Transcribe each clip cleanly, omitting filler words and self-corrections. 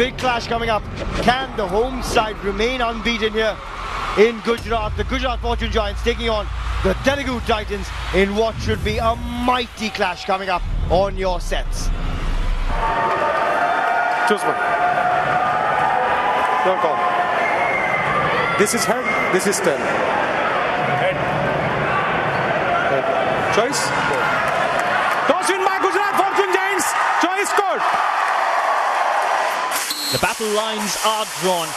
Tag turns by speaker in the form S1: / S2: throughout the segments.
S1: big clash coming up. Can the home side remain unbeaten here in Gujarat? The Gujarat Fortune Giants taking on the Telugu Titans in what should be a mighty clash coming up on your sets.
S2: Choose one. Your call. This is head, this is tail. Head. Choice? Toss win by Gujarat Fortune Giants. Choice scored.
S3: The battle lines are drawn.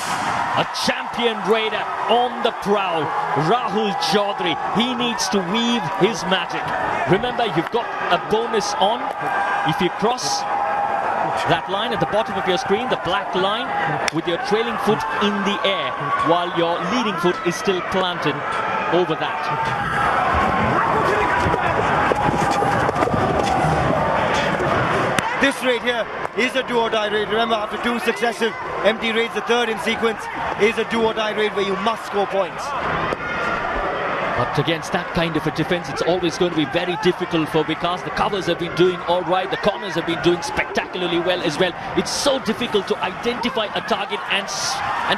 S3: A champion raider on the prowl. Rahul Chaudhary. He needs to weave his magic. Remember, you've got a bonus on if you cross that line at the bottom of your screen, the black line, with your trailing foot in the air while your leading foot is still planted over that.
S1: This raid here is a do-or-die raid. Remember, after two successive empty raids, the third in sequence is a do-or-die raid where you must score points.
S3: But against that kind of a defense, it's always going to be very difficult for Vikas. The covers have been doing all right. The corners have been doing spectacularly well as well. It's so difficult to identify a target and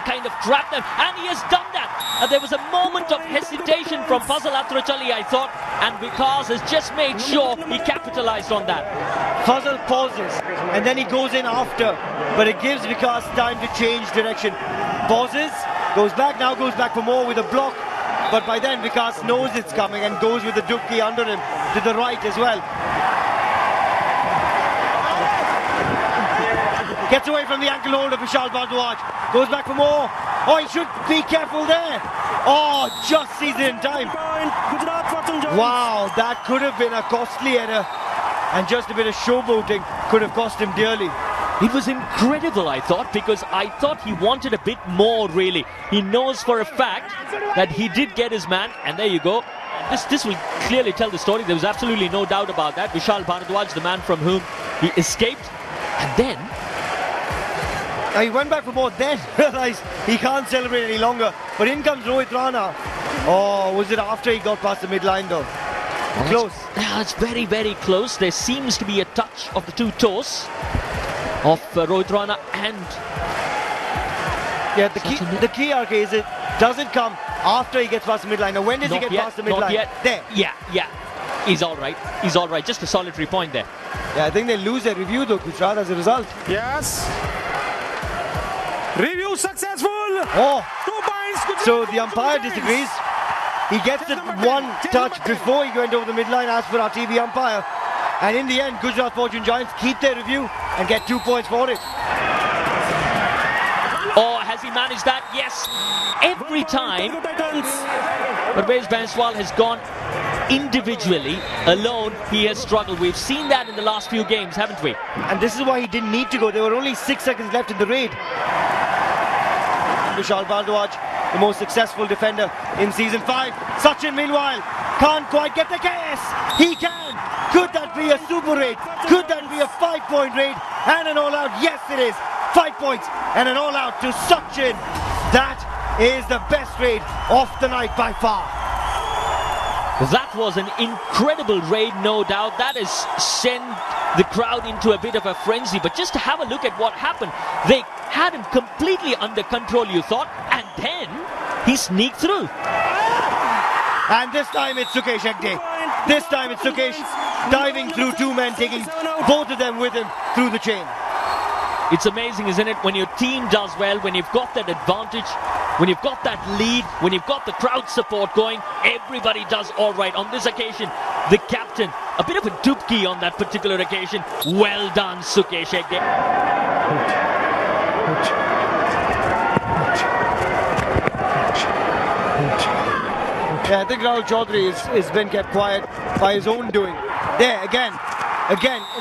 S3: kind of trap them. And he has done that. There was a moment of hesitation from Fazal Atrachali, I thought. And Vikas has just made sure he capitalized on that.
S1: Fazal pauses and then he goes in after. But it gives Vikas time to change direction. Pauses, goes back, now goes back for more with a block. But by then Vikas knows it's coming and goes with the dubki under him to the right as well. Gets away from the ankle hold of Vishal Bhardwaj. Goes back for more. Oh, he should be careful there. Oh, just sees it in time. Wow, that could have been a costly error. And just a bit of showboating could have cost him dearly.
S3: It was incredible, I thought, because I thought he wanted a bit more, really. He knows for a fact that he did get his man, and there you go. This will clearly tell the story. There was absolutely no doubt about that. Vishal Bhardwaj, the man from whom he escaped, and then
S1: he went back for more, then realised he can't celebrate any longer. But in comes Rohit Rana. Oh, was it after he got past the midline though? Close.
S3: It's very, very close. There seems to be a touch of the two toes of Rohit Rana and...
S1: Yeah, the key, RK, is it doesn't come after he gets past the midline. Now, when does he get past the midline?
S3: Not yet.
S1: There.
S3: Yeah. He's all right. He's all right. Just a solitary point there.
S1: Yeah, I think they lose their review though, Gujarat, as a result.
S2: Yes. Review successful.
S1: Oh.
S2: 2 points. Gujarat
S1: So the umpire disagrees. He gets it one touch before he went over the midline as per our TV umpire. And in the end, Gujarat Fortune Giants keep their review and get 2 points for it.
S3: Oh, has he managed that? Yes. Every time. But Parvez Banswal has gone individually, alone, he has struggled. We've seen that in the last few games, haven't we?
S1: And this is why he didn't need to go. There were only 6 seconds left in the raid. Vishal Bhardwaj, the most successful defender in season 5. Sachin, meanwhile, can't quite get the KS. He can. Could that be a super raid? Could that be a 5-point raid and an all-out? Yes, it is. 5 points and an all-out to Sachin. That is the best raid of the night by far.
S3: That was an incredible raid, no doubt. That has sent the crowd into a bit of a frenzy. But just to have a look at what happened, they had him completely under control, you thought, and then he sneaked through.
S1: And this time it's Sukesh Hegde. This time it's Sukesh diving through 2 men, taking both of them with him through the chain.
S3: It's amazing, isn't it, when your team does well, when you've got that advantage, when you've got that lead, when you've got the crowd support going, everybody does all right. On this occasion, the captain, a bit of a dubki on that particular occasion. Well done, Sukesh Hegde.
S1: Yeah, I think Rahul Chaudhary has been kept quiet by his own doing. There, again,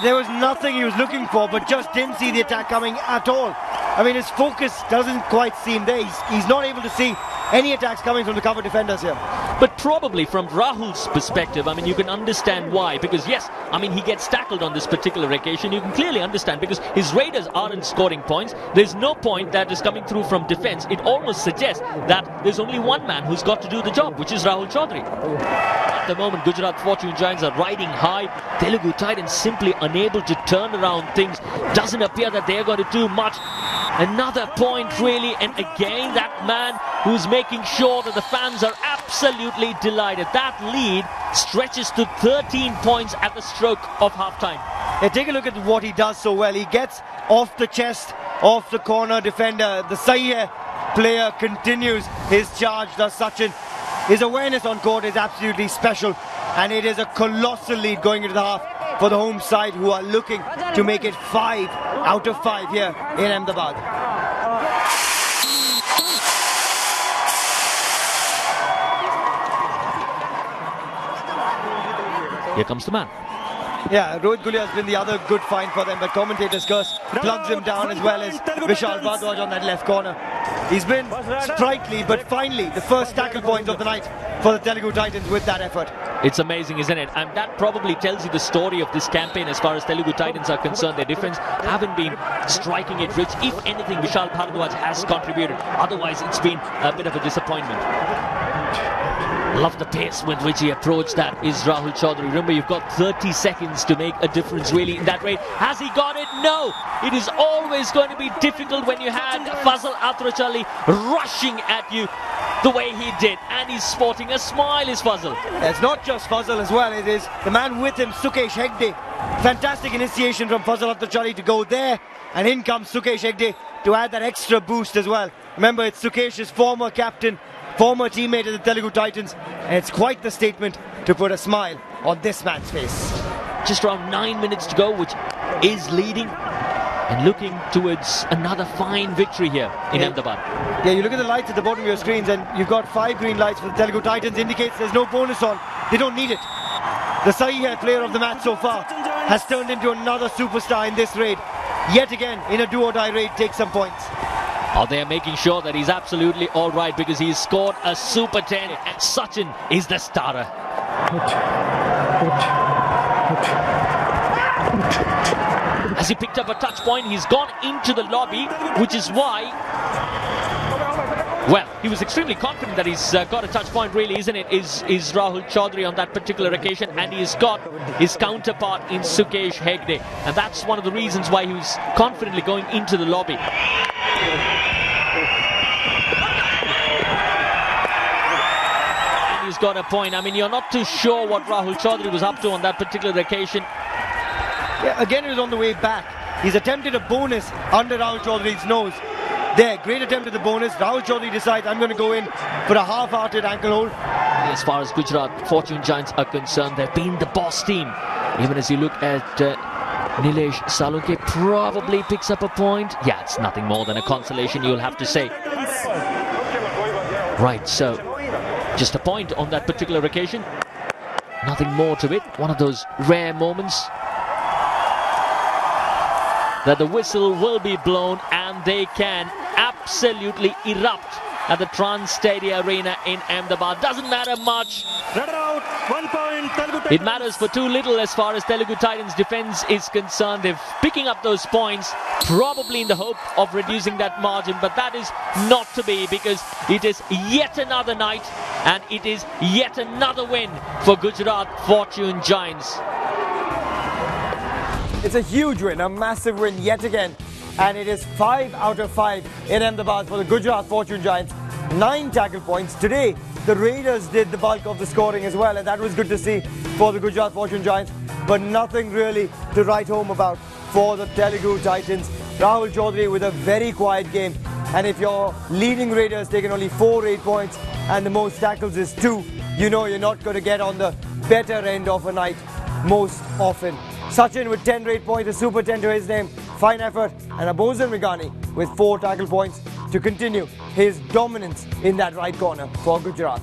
S1: there was nothing he was looking for, but just didn't see the attack coming at all. I mean, his focus doesn't quite seem there. He's not able to see any attacks coming from the cover defenders here.
S3: But probably from Rahul's perspective, I mean, you can understand why. Because yes, I mean, he gets tackled on this particular occasion. You can clearly understand because his Raiders aren't scoring points. There's no point that is coming through from defense. It almost suggests that there's only one man who's got to do the job, which is Rahul Chaudhary. At the moment, Gujarat Fortune Giants are riding high. Telugu Titans simply unable to turn around things. Doesn't appear that they're going to do much. Another point really, and again that man who's making sure that the fans are absolutely delighted. That lead stretches to 13 points at the stroke of half-time.
S1: Yeah, take a look at what he does so well. He gets off the chest of the corner defender. The Sahi player continues his charge. Does Sachin. His awareness on court is absolutely special, and it is a colossal lead going into the half for the home side, who are looking to make it 5 out of 5 here in Ahmedabad.
S3: Here comes the man.
S1: Yeah, Rohit Gulia has been the other good find for them, but commentator's curse plugs him down, as well as Vishal Bhardwaj on that left corner. He's been sprightly, but finally the first tackle point of the night for the Telugu Titans with that effort.
S3: It's amazing, isn't it? And that probably tells you the story of this campaign as far as Telugu Titans are concerned. Their defense haven't been striking it rich. If anything, Vishal Bhardwaj has contributed. Otherwise, it's been a bit of a disappointment. Love the pace with which he approached that is Rahul Chaudhary. Remember, you've got 30 seconds to make a difference really in that raid. Has he got it? No! It is always going to be difficult when you had Fazal Atrachali rushing at you the way he did. And he's sporting a smile, is Fazal.
S1: It's not just Fazal as well, it is the man with him, Sukesh Hegde. Fantastic initiation from Fazal Atrachali to go there. And in comes Sukesh Hegde to add that extra boost as well. Remember, it's Sukesh's former captain, former teammate of the Telugu Titans, and it's quite the statement to put a smile on this man's face.
S3: Just around 9 minutes to go, which is leading and looking towards another fine victory here in Ahmedabad.
S1: Yeah, you look at the lights at the bottom of your screens and you've got 5 green lights for the Telugu Titans, indicates there's no bonus on. They don't need it. The Sahi player of the match so far has turned into another superstar in this raid. Yet again, in a do-or-die raid, takes some points.
S3: Oh, they're making sure that he's absolutely all right because he's scored a super 10 and Sachin is the starter. As he picked up a touch point, he's gone into the lobby, which is why, well, he was extremely confident that he's got a touch point really, isn't it, is Rahul Chaudhary on that particular occasion, and he's got his counterpart in Sukesh Hegde, and that's one of the reasons why he was confidently going into the lobby. He's got a point. I mean, you're not too sure what Rahul Chaudhary was up to on that particular occasion.
S1: Yeah, again, he was on the way back. He's attempted a bonus under Rahul Chaudhary's nose. There, great attempt at the bonus. Rahul Chaudhary decides, I'm going to go in for a half-hearted ankle hold.
S3: As far as Gujarat Fortune Giants are concerned, they've been the boss team. Even as you look at Nilesh Salunke, probably picks up a point. Yeah, it's nothing more than a consolation, you'll have to say. Right, so just a point on that particular occasion. Nothing more to it. One of those rare moments that the whistle will be blown and they can absolutely erupt at the Trans Stadia Arena in Ahmedabad. Doesn't matter much.
S2: Out, 1 point, Telugu Titans.
S3: It matters for too little as far as Telugu Titans defense is concerned. They're picking up those points, probably in the hope of reducing that margin, but that is not to be because it is yet another night and it is yet another win for Gujarat Fortune Giants.
S1: It's a huge win, a massive win yet again. And it is 5 out of 5 in Ahmedabad for the Gujarat Fortune Giants. 9 tackle points. Today, the Raiders did the bulk of the scoring as well, and that was good to see for the Gujarat Fortune Giants. But nothing really to write home about for the Telugu Titans. Rahul Chaudhary with a very quiet game. And if your leading Raiders taking only 4 raid points and the most tackles is 2, you know you're not going to get on the better end of a night most often. Sachin with 10 raid points, a super 10 to his name. Fine effort. And Abozan Megani with 4 tackle points to continue his dominance in that right corner for Gujarat.